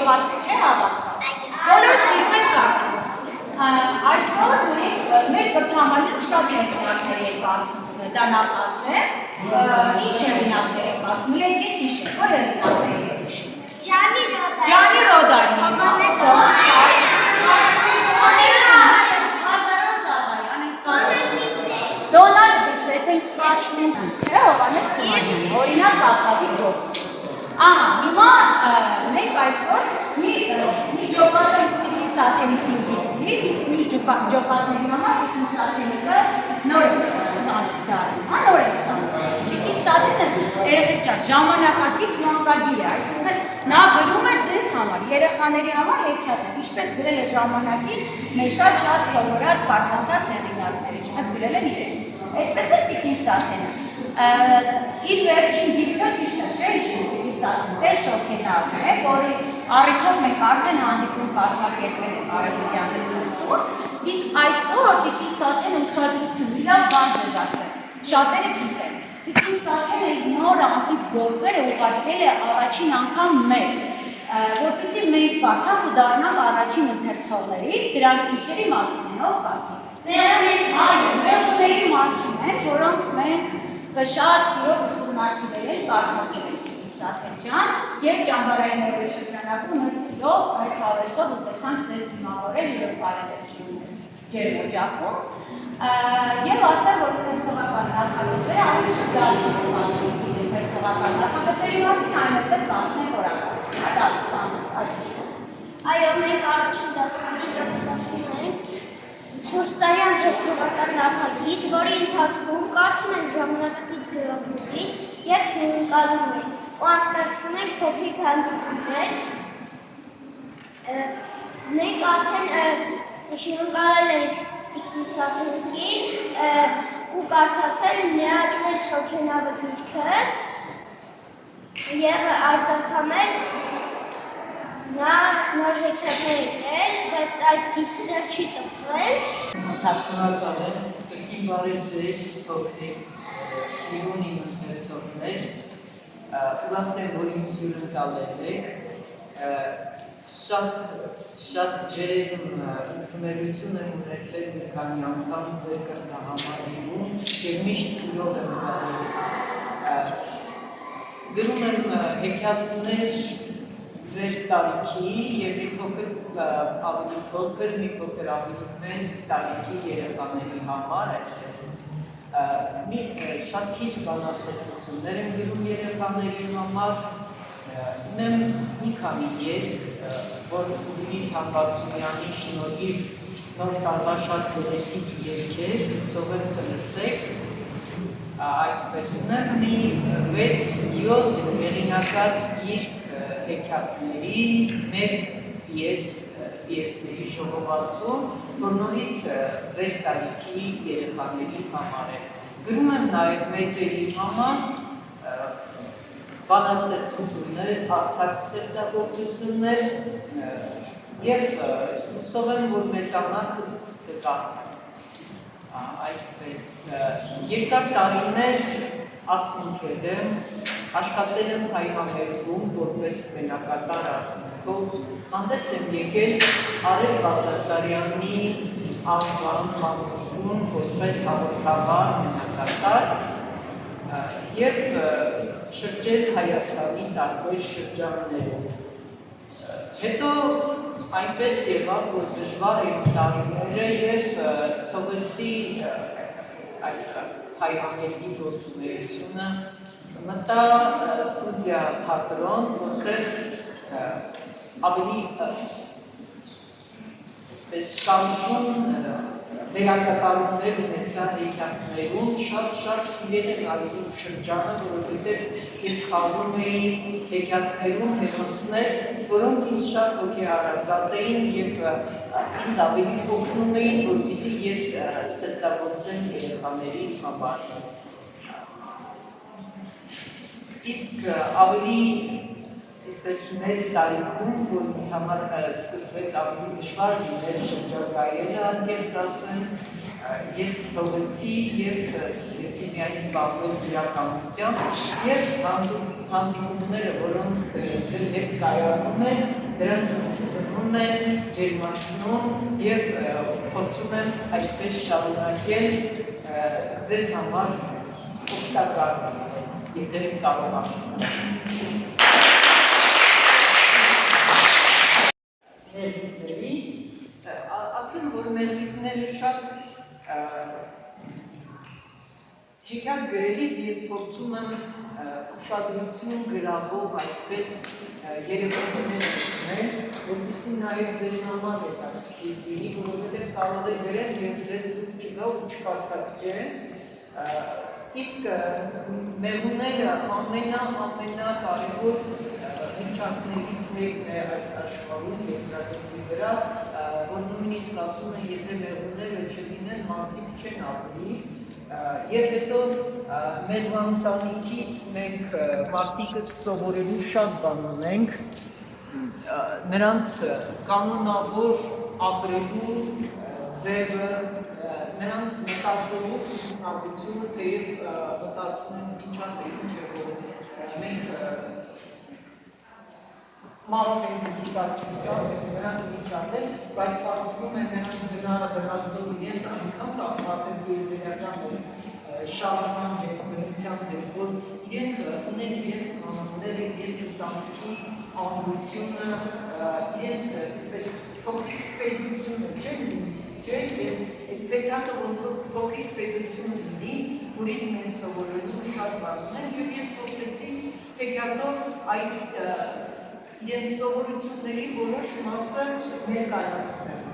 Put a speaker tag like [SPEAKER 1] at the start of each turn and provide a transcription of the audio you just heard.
[SPEAKER 1] ժողովրդի չէ հավաքված։ Բոլոր սիրում են կարդալ։ Այսօր մեր կրթամարում շատ հեղինակներ եկած, դա նախաս է, ինչ հեղինակներ եկած, մի եկեք հիշեք, որ հեղինակներ եկեք հիշեք։ Ջանի Ռոդանի։ Դոնալդ Բիսետին կաչում է, Հովանես Թումանյանը, օրինակ կապավի գոհ։ Ահա, հիմա մենք այսօր մի ջոպատների սատենիքի ուղիղի, մի ջոպատների համար մի սատենիկը նոր է ծանոթ դարում, հա, նոր է ծանոթ։ Մի սատենը երեխեք ճար, ժամանակակից մանկագիր է, այսինքն նա գրում է ձեզ համար, երեխաների համար հեքիաթներ, ինչպես գրել է ժամանակին մեր շատ սովորած բարդացած հեղինակներ, ինչպես գրել են իրենք։ Այդպես է Տիկին Սաթենը։ Իր վերջին գիրքը ճիշտ է, չէ՞, Տիկին Սաթենը, դեր շոքենալն է, որի առիթով մենք արդեն հանդիպում կազմակերպել ենք արևմտյան դրություն, իսկ այսօր Տիկին Սաթենը ուշադրություն լավ բան ձեզ ասել, շատերը գիտեն։ Տիկին Սաթենը իր նոր անտիկ գործերը ուղարկել է առաջին անգամ մեզ, որպեսզի մենք կարդանք ու դառնանք առաջին ընթերցողներից, դրանք քիչերի մասին են, ով կասի։ Այո, մեղուների մասին են, որոնք մենք շատ սիրով ուսումնասիրել ենք, կարդացել ենք Տիկին Սաթեն ջան, և ճամբարային օրերի շրջանակում մեծ սիրով, մեծ հավեսով ուզեցանք ձեզ դիմավորել իրոք կարելես ջեր օջախում և ասել, որ ընթերցողական նախագծերը ավելի շրջանի ընթերցողական նախագծերի մասին այնուհետև կասենք օրակարգ։
[SPEAKER 2] Այո, մենք առաջին դասանից անցկացնում ենք 4 տարի ընթերցողական նախագիծ, որի ընթացքում կարդում ենք ժամանակակից գրողների և հյուրընկալումներ ու անցկացնում ենք փոքրիկ հանդիպումներ։ Մենք արդեն հյուրընկալել ենք Տիկին Սաթենիկին ու կարդացել նրա ձեր շոքենավը գիրքը և այս անգամ էլ նա նոր հեքիաթներ գրել, բայց այդ գիրքը դեռ չի տպվել։
[SPEAKER 3] Ընդհանրական է, կրկին բարև ձեզ փոքրիկ սիրուն իմ ընթերցողներ, ուրախ եմ, որ ինձ հյուրընկալել եք, շատ ջերմ ընդունելություն եմ ունեցել մի քանի անգամ ձեր կրթահամարում և միշտ սիրով եմ գալիս։ Գրում եմ հեքիաթներ ձեր տարիքի և մի փոքր ավելի փոքր, մի փոքր ավելի մեծ տարիքի երեխաների համար, այսպես շատ քիչ բանաստեղծություններ եմ գրում երեխաների համար, ունեմ մի քանի երգ, որ Լիլիթ Համբարձումյանի շնորհիվ նոր տարվա շատ գեղեցիկ երգեր, հուսով եմ կլսեք, այսպես ունեմ մի 6-7 հեղինակած գիրք հեքիաթների, մեր պիեսների ժողովածու, որ նորից ձեր տարիքի երեխաների համար է։ Գրում եմ նաև մեծերի համար, բանաստեղծություններ, արձակ ստեղծագործություններ և հուսով եմ, որ մեծանաք կկարդաք։ Այսպես, երկար տարիներ ասմունքել եմ, աշխատել եմ Հայ համերգում, որպես մենակատար ասմունքով, հանդես եմ եկել Արև Բաղդասարյանի անվան մանկություն, որպես հաղորդավար մենակատար և շրջել Հայաստանի տարբեր շրջաններում։ Հետո այնպես եղավ, որ դժվար էին տարիները և թողեցի Հայ համերգի գործունեությունը, մտա ստուդիա թատրոն, որտեղ ավելի շարժուն վերակատարումներ ունեցա հեքիաթներում, շատ սիրել են այգու շրջանը, որովհետև ես խաղում էի հեքիաթներում հերոսներ, որոնք ինձ շատ հոգեհարազատ էին և ինձ ավելի օգնում էին, որպեսզի ես ստեղծագործեմ երեխաների համար։ Իսկ ավելի մեծ տարիքում, որ ինձ համար սկսվեց ավելի դժվար լինել շրջագայելը, անկեղծ ասեմ, ես փողոցի եւ սկսեցի միայն զբաղվել իրականությամբ եւ հանդիպումները, որոնք ձեր հետ կայանում են, դրանք սնում են, ջերմացնում եւ փորձում եմ այդպես շարունակել ձեզ համար օգտակար, եթե կարողանամ։ Ասեմ, որ մերմիկները շատ հեքիաթ գրելիս ես փորձում եմ ուշադրություն գրավող այդպես երևույթներ ունեն, որպեսզի նաև ձեզ համար հետաքրքիր լինի, որովհետև կարող եք գրել և ձեզ դուք չգա ու չկարդաճեն, իսկ մեղուները ամենակարևոր միջակներից մեկն է այս աշխարհում երկրագնդի վրա, որ նույնիսկ ասում են, եթե մեղուները չլինեն, մարդիկ չեն ապրի, եւ հետո մեր ընտանիքից մենք մարդիկս սովորելու շատ բան ունենք, նրանց կանոնավոր ապրելու ձևը, նրանց մտածելու ուղղությունը, թեև մտածում են ինչա թե ինչ է, որ մենք մարդ ենք գիտակցությամբ, ես նրանք միջատել, բայց պարզվում է նրանց բնազդող իրենց անգամ կապված գույզերական շարժման և բնության հետ, որ իրենք ունեն իրենց կանոնները, իրենց ընտանիքի ամրությունը, իրենց այսպես փոքրիկ պետությունը չեն նույնիսկ, չէ՞, ես այդ պետակը ոնց որ փոքրիկ պետություն լինի, որից մենք սովորելու շատ բան ունեն, և ես փորձեցի հեքիաթով այդ իրենց սովորությունների որոշ մասը ներկայացնել։